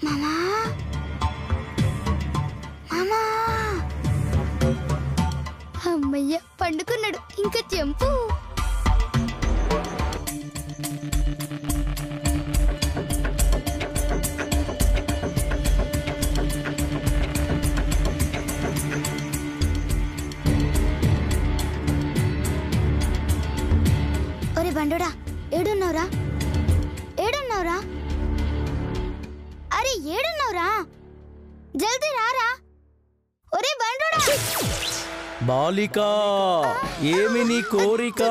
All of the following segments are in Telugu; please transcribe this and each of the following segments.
మామా మామా అమ్మయ్య పండుకున్నాడు ఇంకా చెంపు. ఒరే బండోడా ఏడున్నావురా? ఏడున్నావురా? అరే ఏడున్నావురా? జల్దీ రారా. ఒరే బండోడా. బాలిక ఏమి నీ కోరిక?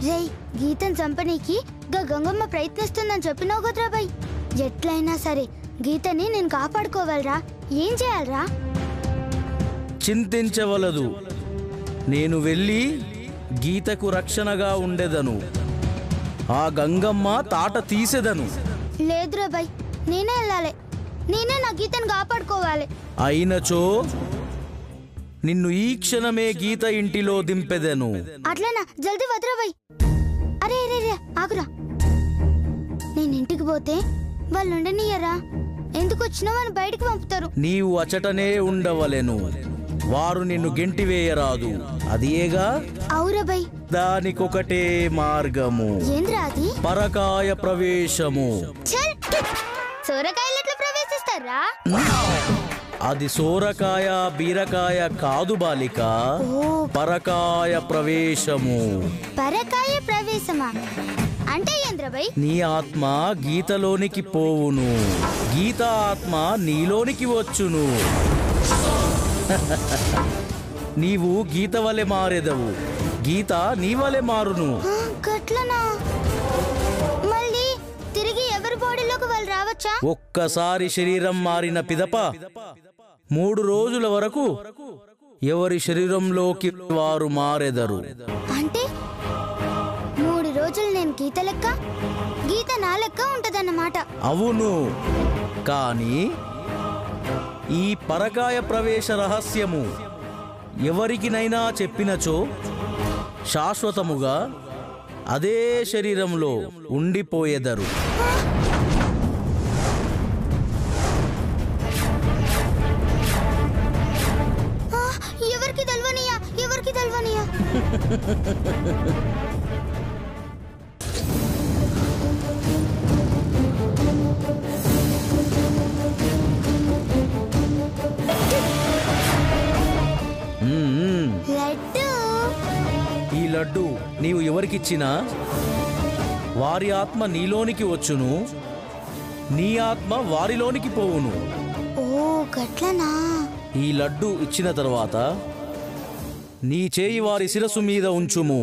రేయ్ గీతను చంపనీకి గంగమ్మ ప్రయత్నిస్తుందని చెప్పినావు కదరా బాయ్. ఎట్లయినా సరే గీతని నేను కాపాడుకోవాలరా. ఏం చేయాలరా? చింతించవలదు. నేను వెళ్ళి గీతకు రక్షణగా ఉండేదను. ఆ గంగమ్మ తాట తీసేదను. లేదురా బాయ్ నేనే వెళ్ళాలి. నేనే నా గీతను కాపాడుకోవాలి. అయినచో నిన్ను ఈ క్షణమే గీత ఇంటిలో దింపెదను. అట్లనా? జల్దీ వదరా బాయ్. అరే రే రే ఆగురా. నేను ఇంటికి పోతే వాళ్ళు ఉండనియరా? ఎందుకు వచ్చినావు అని బయటికి పంపుతారు. నీవు అచటనే ఉండవలెను. వారు నిన్ను గెంటివేయరాదు. అదియేగా. అవురా బాయ్. దానికొకటే మార్గము. ఏంద్రా అది? పరకాయ ప్రవేశము. సోరకాయలు ఎట్లా ప్రవేశిస్తారా? అది సోరకాయ బీరకాయ కాదు బాలిక. పరకాయ ప్రవేశము. పరకాయ ప్రవేశమా అంటే ఏంద్రబాయ్? నీ ఆత్మ గీతలోనికి పోవును, గీత ఆత్మ నీలోనికి వచ్చును. నీవు గీత వలె మారెదవు, గీత నీ వలె మారును. గట్లనా? మళ్ళీ తిరిగి ఎవరి బాడీలోకి వాళ్ళు రావచ్చా? ఒక్కసారి శరీరం మారిన పిదప 3 రోజుల వరకు ఎవరి శరీరంలోకి వారు మారెదరు. అంటే 3 రోజులు నేను గీత లెక్క, గీత నా లెక్క ఉంటదన్నమాట. అవును, కానీ ఈ పరకాయ ప్రవేశ రహస్యము ఎవరికినైనా చెప్పినచో శాశ్వతముగా అదే శరీరంలో ఉండిపోయేదరు. ఎవరికి తెల్వనియా? ఎవరికి తెల్వనియా? ఈ లడ్డు నీవు ఎవరికిచ్చినా వారి ఆత్మ నీలోనికి వచ్చును, నీ ఆత్మ వారిలోనికి పోవును. ఓ గట్లనా? ఈ లడ్డు ఇచ్చిన తర్వాత నీ చేయి వారి శిరస్సు మీద ఉంచుము,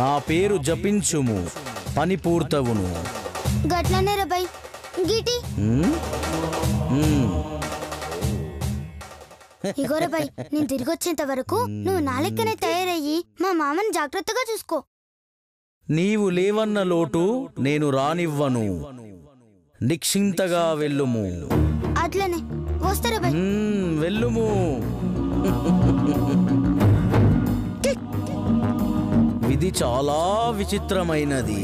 నా పేరు జపించుము, పని పూర్తవును. గట్లనే రబాయ్. గీటి ఇగోరబాయ్, నేను తిరిగి వచ్చేంత వరకు నువ్వు నా లెక్కనే తయారయ్యి మా మామని జాగ్రత్తగా చూసుకో. నీవు లేవన్న లోటు నేను రానివ్వను. నిశ్చింతగా వెళ్ళుము. అట్లనే వస్తారా బాయ్? వెళ్ళుము. విధి చాలా విచిత్రమైనది.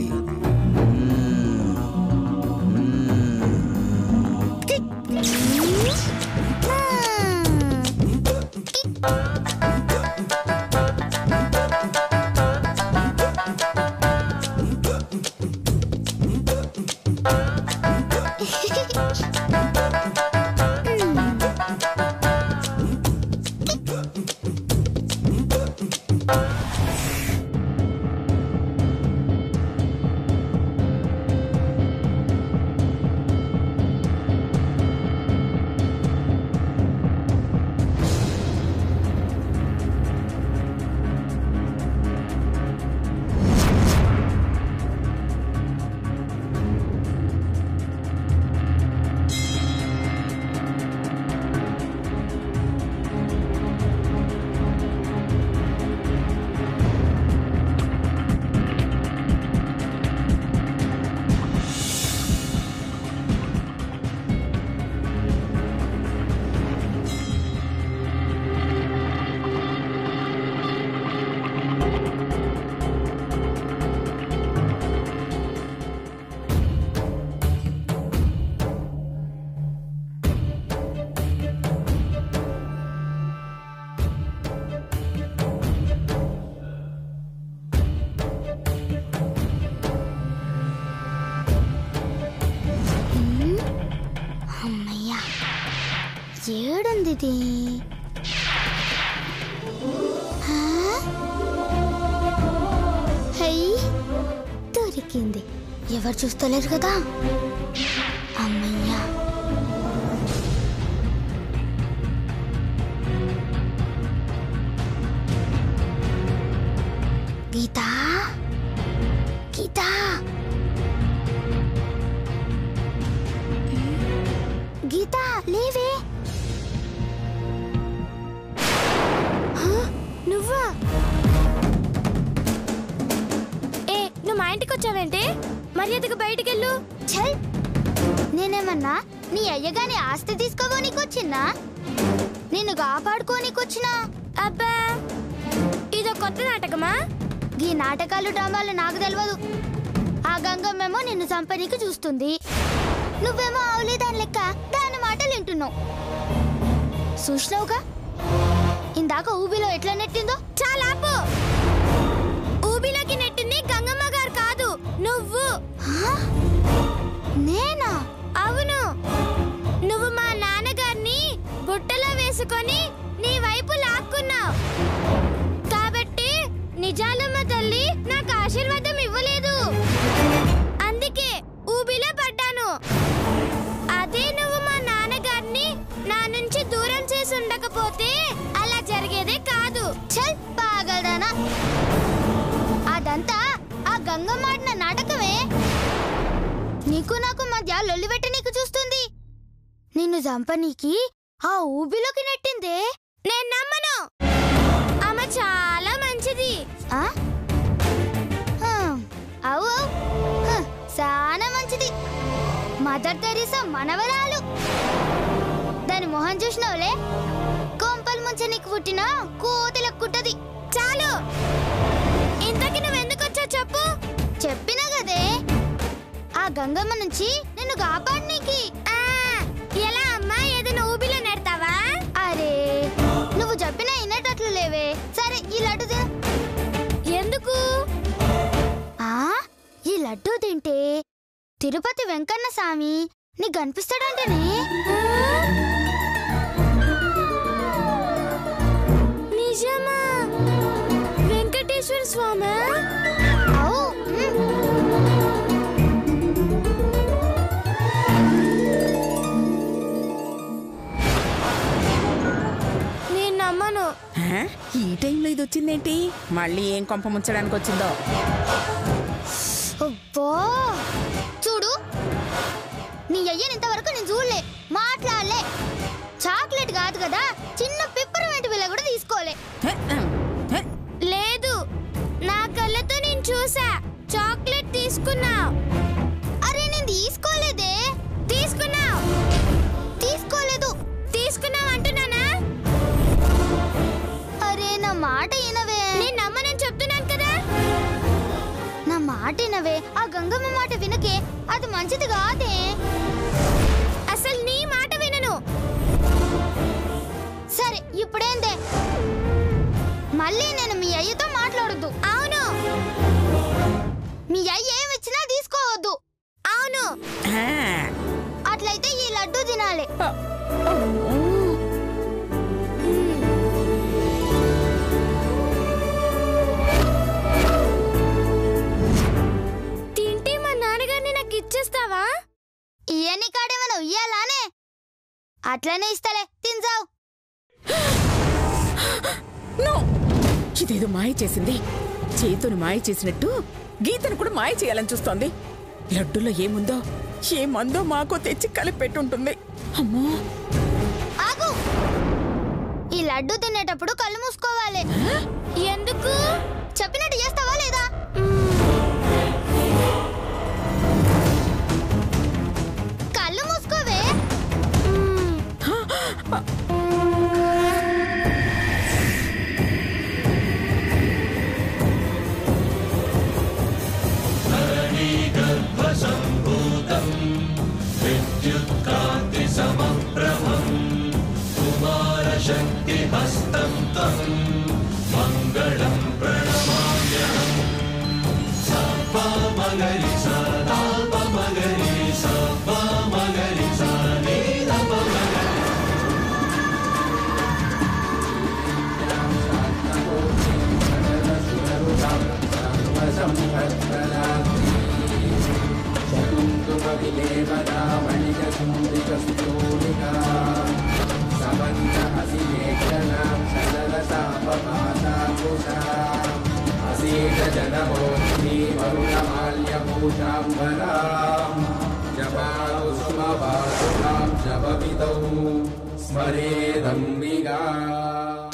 ఏడుంది ఇది? హై, దొరికింది. ఎవరు చూస్తలేరు కదా? అమ్మయ్యా. గీతా, గీతా, గీతా, లేవే. నువ్వా? నువ్వు మా ఇంటికి వచ్చావేంటి? మర్యాదగా బయటికెళ్ళు. చల్, నేనేమన్నా నీ అయ్యగాని ఆస్తి తీసుకోవనీకొచ్చిన్నా? నిన్ను కాపాడుకోనీకొచ్చినా? అబ్బా, ఇదో కొత్త నాటకమా? ఈ నాటకాలు డ్రామాలు నాకు తెలియదు. ఆ గంగమ్మేమో నిన్ను చంపనీకి చూస్తుంది, నువ్వేమో అవులే దాని లెక్క దాని మాటలు వింటున్నావు. చూసినావుగా ఇందాక ఊబిలో ఎట్లా నెట్టిందో? చాలా ఆపు. ఊబిలోకి నెట్టింది గంగమ్మ గారు కాదు, నువ్వు. నేనా? అవును, నువ్వు మా నాన్నగారిని బుట్టలో వేసుకొని నీ వైపు లాక్కున్నావు కాబట్టి నిజాలమ్మ తల్లి నాకు ఆశీర్వాదం ఇవ్వలేదు. అందుకే ఊబిలో పడ్డాను. అదే నువ్వు మా నాన్నగారిని నా నుంచి దూరం చేసి ఉండకపోతే అలా జరిగేదే కాదు. చల్ పాగలదానా, అదంతా ఆ గంగమ్మ ఆడిన నాటకమే. నీకు నాకు మధ్య లొల్లి పెట్టి నీకు చూస్తుంది. నిన్ను చంపనీకి ఆ ఊబిలోకి నెట్టిందే. నేను నమ్మను. ఆమె చాలా మంచిది. అవు చాలా మంచిది. మదర్ తెరీసా మనవరాలు. దాని మొహం చూసినవులే, కొంపలు ముంచ నీకు పుట్టిన కోతిలక్కుంటది. చాలు, ఇంతకి నువ్వెందుకొచ్చా చెప్పు. చెప్పినా కదే, ఆ గంగమ్మ నుంచి నిన్ను కాపాడనీకి. ఎలా అమ్మా? ఏదైనా ఊబిలో నెడతావా? అరే, నువ్వు చెప్పినా వినేటట్లు లేవే. సరే, ఈ లడ్డు తిను. ఎందుకు? ఈ లడ్డు తింటే తిరుపతి వెంకన్న స్వామి నీకు కనిపిస్తాడంటేనే. నిజమా? వెంకటేశ్వర స్వామి? అవు. నేను నమ్మను. ఈ టైంలో ఇది వచ్చిందేంటి? మళ్ళీ ఏం కొంప ముంచడానికి వచ్చిందో? అబ్బో, చూడు, నీ అయ్యని ఇంతవరకు నేను చూడలే, మాట్లాడలే. చాక్లెట్ కాదు కదా, చిన్న పిప్పర్మెంట్ బిల్ల కూడా తీసుకోలే. లేదు, నా కళ్ళతో నేను చూసా. చాక్లెట్ తీసుకున్నావు. అరే, నేను తీసుకోలేదే. తీసుకున్నావు. తీసుకోలేదు. తీసుకున్నావు అంటున్నానా? అరే, నా మాట వినవే. నేను నమ్మనని చెప్తున్నాను కదా. నా మాట వినవే. ఆ గంగమ్మ మాట వినకే, అది మంచిది కాదే. అసలు నీ మాట వినను. సరే, ఇప్పుడేందే? మళ్ళీ నేను మీ అయ్యతో మాట్లాడొద్దు. అవును. మీ అయ్య ఏమిచ్చినా తీసుకోవద్దు. అవును. అట్లయితే ఈ లడ్డు తినాలి. తింటే మా నాన్నగారిని నాకు ఇచ్చేస్తావా? ఇయన్ని కాడేమన్నా ఉయ్యాలానే? అట్లనే ఇస్తలే, తింజావు. ఇదేదో మాయ చేసింది. చేతును మాయ చేసినట్టు గీతను కూడా మాయ చేయాలని చూస్తోంది. లడ్డులో ఏముందో ఏమందో మాకో తెచ్చి కలిపి పెట్టుంటుంది. అమ్మో, ఆగు. ఈ లడ్డు తినేటప్పుడు కళ్ళు మూసుకోవాలి. ఎందుకు? చెప్పినట్టు చేస్తావా లేదా? కళ్ళు మూసుకోవే.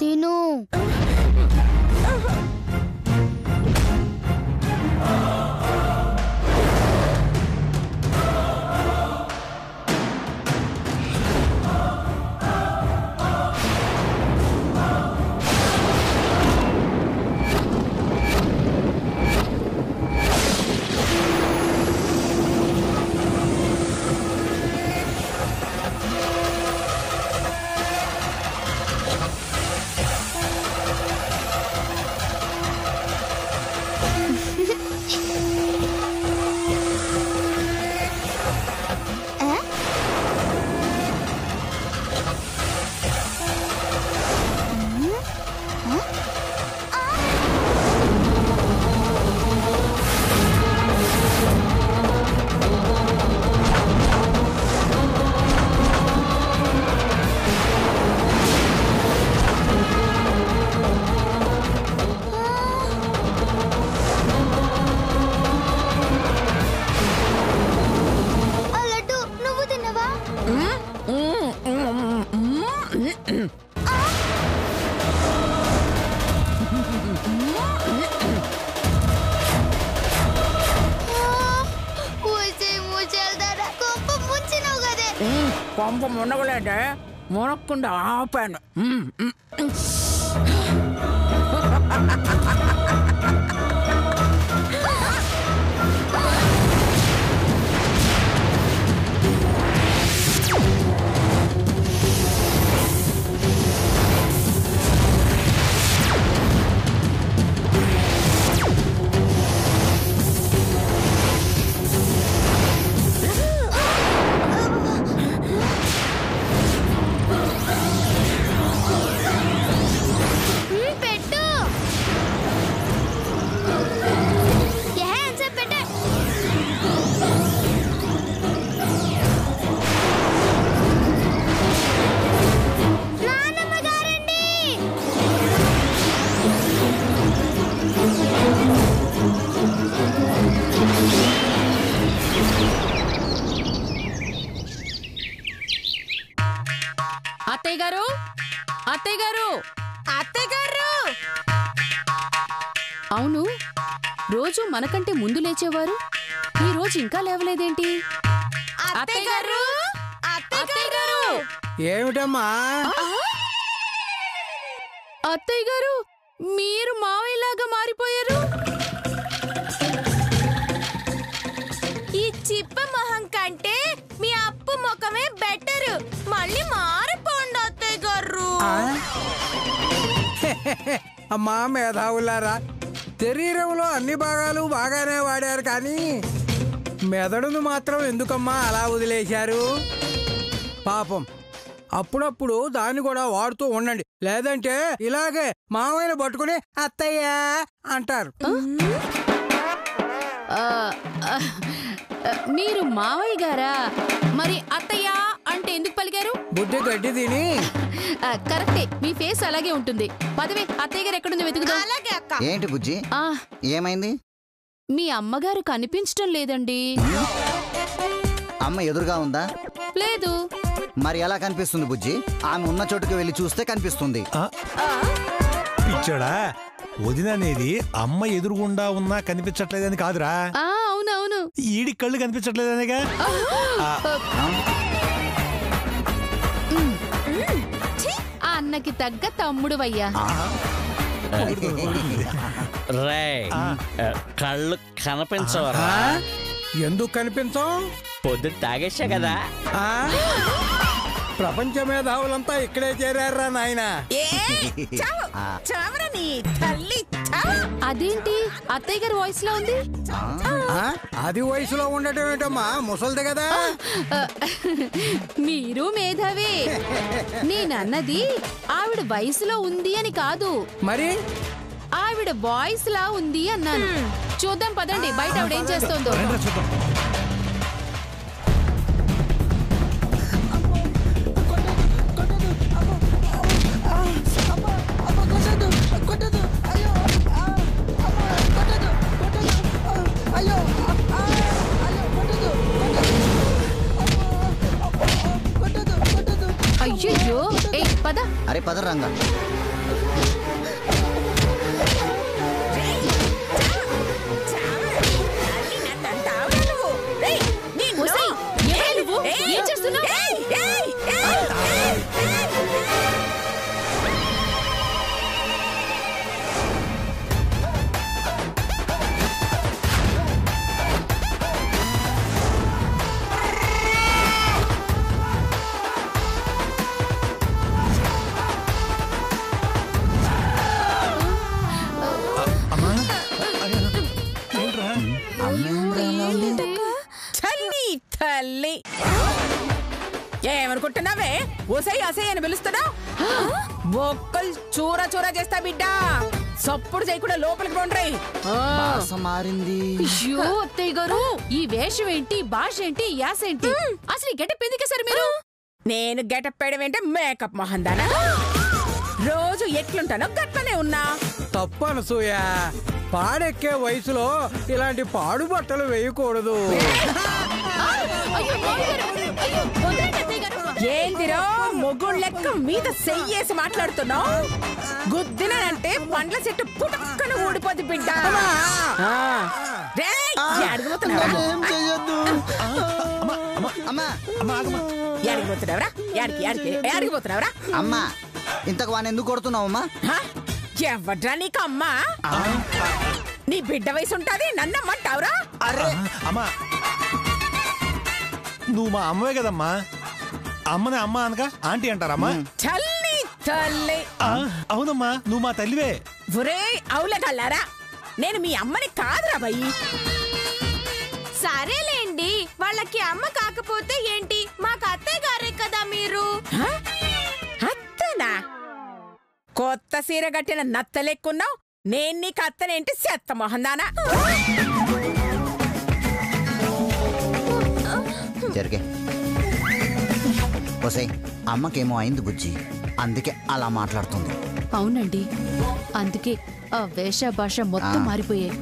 తిను. కొంప మునగలేదే, మునక్కుండా ఆపాను. అత్తయ్య గారు, అత్తయ్య గారు, అత్తయ్య గారు. అవును, రోజు మనకంటే ముందు లేచేవారు, ఈ రోజు ఇంకా లేవలేదేంటి? అత్తయ్య గారు, అత్తయ్య గారు. ఏమిటమ్మా? అత్తయ్య గారు, మీరు మావయ్యలాగా మారిపోయారు. ఈ చిప్ప మొహం కంటే మీ అప్పు ముఖమే బెటర్. మళ్ళీ మారిపోండి అత్తయ్య గారు. అమ్మా మేధావులారా, శరీరంలో అన్ని భాగాలు బాగానే వాడారు, కానీ మెదడును మాత్రం ఎందుకమ్మా అలా వదిలేశారు? పాపం, అప్పుడప్పుడు దాన్ని కూడా వాడుతూ ఉండండి, లేదంటే ఇలాగే మావయ్యను పట్టుకుని అత్తయ్య అంటారు. మీరు మావయ్య గారా? మరి అత్తయ్య అంటే ఎందుకు పలికారు? బుద్ధి గడ్డి తిని. కరెక్టే, మీ ఫేస్ అలాగే ఉంటుంది. పదవే, అత్తయ్య గారు ఎక్కడుంది వెతుకుదా. అలాగే అక్క. ఏంటి బుజ్జి, ఏమైంది? మీ అమ్మగారు కనిపించడం లేదండి. అమ్మ ఎదురుగా ఉందా? లేదు. మరి ఎలా కనిపిస్తుంది బుజ్జి? ఆమె ఉన్న చోటుకి వెళ్ళి చూస్తే కనిపిస్తుంది. పిచ్చోడా, వదిననేది అమ్మ ఎదురుగుండా ఉన్నా కనిపించట్లేదని కాదురా. అవునవును, ఈడి కళ్ళు కనిపించట్లేదనేగా. అన్నకి తగ్గ తమ్ముడు వయ్యా. రే, కళ్ళు కనిపించవరా? ఎందుకు కనిపించం? పొద్దు తాగేసా కదా. ప్రపంచ మేధావులంతా ఇక్కడే చేరారా నాయనా. అదేంటి అత్తయ్య గారి వాయిస్ లో ఉంది? అది వయసులో ఉండటం ఏంటమ్మా, ముసలిది కదా. మీరు మేధావే. నేనన్నది ఆవిడ వయసులో ఉంది అని కాదు, మరి ఆ ఆవిడ వాయిస్ లా ఉంది అన్నాను. చూద్దాం పదండి బయట ఆవిడేం చేస్తోందో. అయ్యో ఏ పద. అరే పద రంగా. ఏం చేస్తున్నావు? తల్లి ఏమనుకుంటున్నావే? ఓసై అసై అని పిలుస్తున్నావు. బొక్కలు చూర చూర చేస్తా బిడ్డ. సప్పుడు చేయకుండా లోపలికి పోండ్రి. మారింది. అయ్యో అత్తయ్య గారు, ఈ వేషం ఏంటి, భాష ఏంటి, యాస ఏంటి? అసలు గెటప్ ఎందుకే సార్ మీరు? నేను గెటప్ వేయడం ఏంటే మేకప్ మహందానా? రోజు ఎట్లుంటానో గట్లనే ఉన్నా. తప్పు అనసూయ, పాడెక్కే వయసులో ఇలాంటి పాడు బట్టలు వేయకూడదు. ఏందిరో మొగుడు లెక్క మీద చెయ్యేసి మాట్లాడుతున్నావు? గుద్దినంటే పండ్ల చెట్టు పుట్టుకొని ఊడిపోద్ది బిడ్డ. అడిగిపోతున్నావురా? అమ్మా ఇంతకు వాడిని ఎందుకు కొడుతున్నావమ్మా? ఎవడ్రా నీకు అమ్మా? నీ బిడ్డ వయసు ఉంటాది, నన్నమ్మంటావురా? అమ్మా నువ్వు మా అమ్మవే కదమ్మా. అమ్మని అమ్మ అనక ఆంటీ అంటారమ్మా. చల్లి తల్లి. అవునమ్మా, నువ్వు మా తల్లివే. ఒరే అవులగల్లారా, నేను మీ అమ్మని కాదురా భయ్. సరేలేండి, వాళ్ళకి అమ్మ కాకపోతే ఏంటి, మాకు అత్తయ్య గారే కదా మీరు. అత్తనా? కొత్త సీర కట్టిన నత్తలెక్కున్నావు. నేను నీకు అత్తనేంటి చెత్త మొహందానా? జరిగే ఒసే, అమ్మకేమో అయింది బుజ్జి, అందుకే అలా మాట్లాడుతుంది. అవునండి, అందుకే ఆ వేష భాష మొత్తం మారిపోయాయి.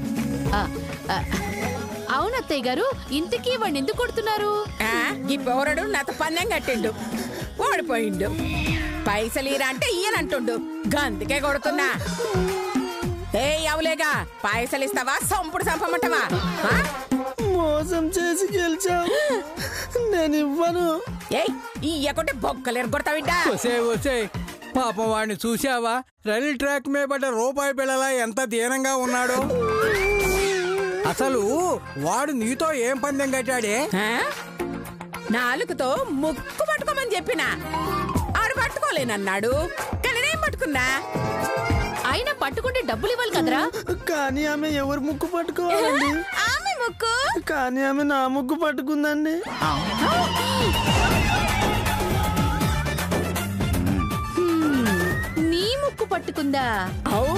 అవునత్తయ్య గారు, ఇంతకీ వాడిని ఎందుకు కొడుతున్నారు? ఈ పౌరుడు నాతో పందెం కట్టిండు, ఓడిపోయిండు. పైసలు ఈరా అంటే ఈయనంటుండు, గందుకే కొడుతున్నా. ఏ అవులేగా, పైసలు ఇస్తావా సంపుడు సంపమంటావా? మోసం చేసి గెలిచావు, నేను ఇవ్వను. ఏయ్ ఇయ్యకుంటే బొక్కలు ఎరగొడతావిడ్డా. వసే పాపం వాడిని చూసావా? రైలు ట్రాక్ మీద పడ్డ రూపాయి బిళ్ళలా ఎంత దీనంగా ఉన్నాడు. అసలు వాడు నీతో ఏం పందెం కట్టాడే? నాలుగుతో ముక్కు పట్టుకోమని చెప్పిన, ఆడు పట్టుకోలేనన్నాడు. కానీ నేను పట్టుకున్నా. అయినా పట్టుకుంటే డబ్బులు ఇవ్వాలి కదరా? కానీ ఆమె ఎవరు ముక్కు పట్టుకోవాలండి? ఆమె ముక్కు. కానీ ఆమె నా ముక్కు పట్టుకుందండి. నీ ముక్కు పట్టుకుందా? అవు,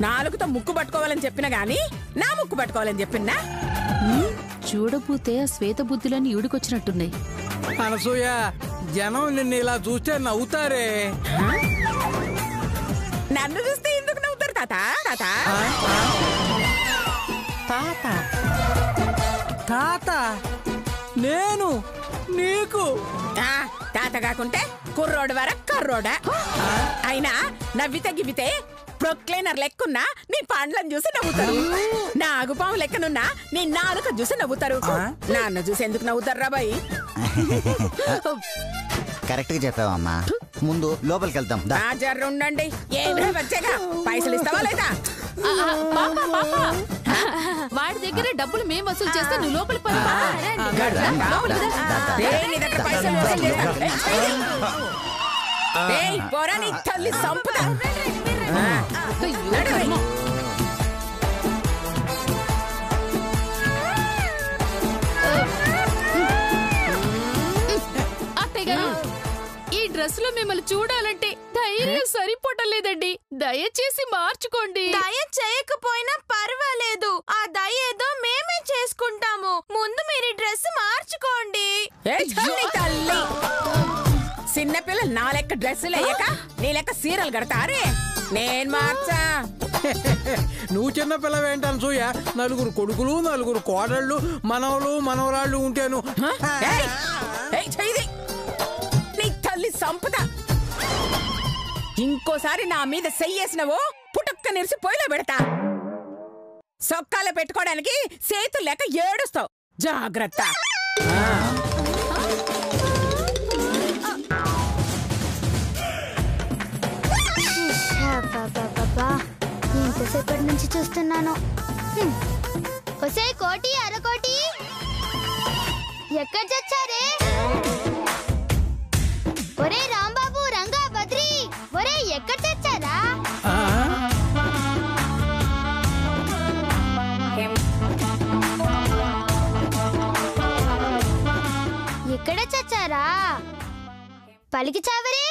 నాలుగుతో ముక్కు పట్టుకోవాలని చెప్పిన గాని నా ముక్కు పట్టుకోవాలని చెప్పినా. చూడబోతే ఆ శ్వేత బుద్ధులని ఈడుకొచ్చినట్టున్నాయి. అనసూయ, జనం నిన్ను ఇలా చూస్తే నవ్వుతారే. నన్ను చూస్తే ఎందుకు నవ్వుతారు తాత? తాత తాత తాత నేను నీకు తాత కాకుంటే కుర్రోడు వర కర్రోడా. అయినా నవ్వితే గివితే ప్రొక్లైనర్ లెక్కున్నా నీ పండ్లను చూసి నవ్వుతారు. నాగుపాము లెక్కనున్నా నీ నాలుక చూసి నవ్వుతారు. నాన్న చూసి ఎందుకు నవ్వుతారు రా బాయ్? కరెక్ట్ గా చెప్పావమ్మా. ముందు లోపలికి వెళ్తాం. జర్రుండండి, ఏంద్రా వచ్చాగా పైసలు ఇస్తావా లేదా? వాడి దగ్గర డబ్బులు మేము వసూలు చేస్తే నువ్వు లోపలికి పద. పోరా నీ తల్లి సంపుతా. అత్తయ్య గారు, ఈ డ్రెస్ లో మిమ్మల్ని చూడాలంటే ధైర్యం సరిపోవటం లేదండి. దయచేసి మార్చుకోండి. దయ చేయకపోయినా పర్వాలేదు, ఆ దయ ఏదో మేమే చేసుకుంటాము. ముందు మీరు డ్రెస్ మార్చుకోండి. చిన్నపిల్లలు నా లెక్క డ్రెస్సులు వేయక నీ లెక్క సీరలు కడతారే. నేను మార్చా. నువ్వు చిన్న పిల్లవేంటాను సూయ, నలుగురు కొడుకులు, నలుగురు కోడళ్ళు, మనవలు మనవరాళ్ళు ఉంటేను. నీ తల్లి సంపద. ఇంకోసారి నా మీద చెయ్యేసినవో పుట్టుక్క నిరిసి పొయ్యిలో పెడతా. సొక్కాలు పెట్టుకోవడానికి చేతులు లేక ఏడుస్తావు. జాగ్రత్త. ఎంతసేపటి నుంచి చూస్తున్నాను. ఒసే కోటి అరకోటి, ఎక్కడ చచ్చారే? ఒరే రాంబాబు, రంగా, బద్రి, ఒరే ఎక్కడ చచ్చారా? ఎక్కడ చచ్చారా? పలికి చావరే.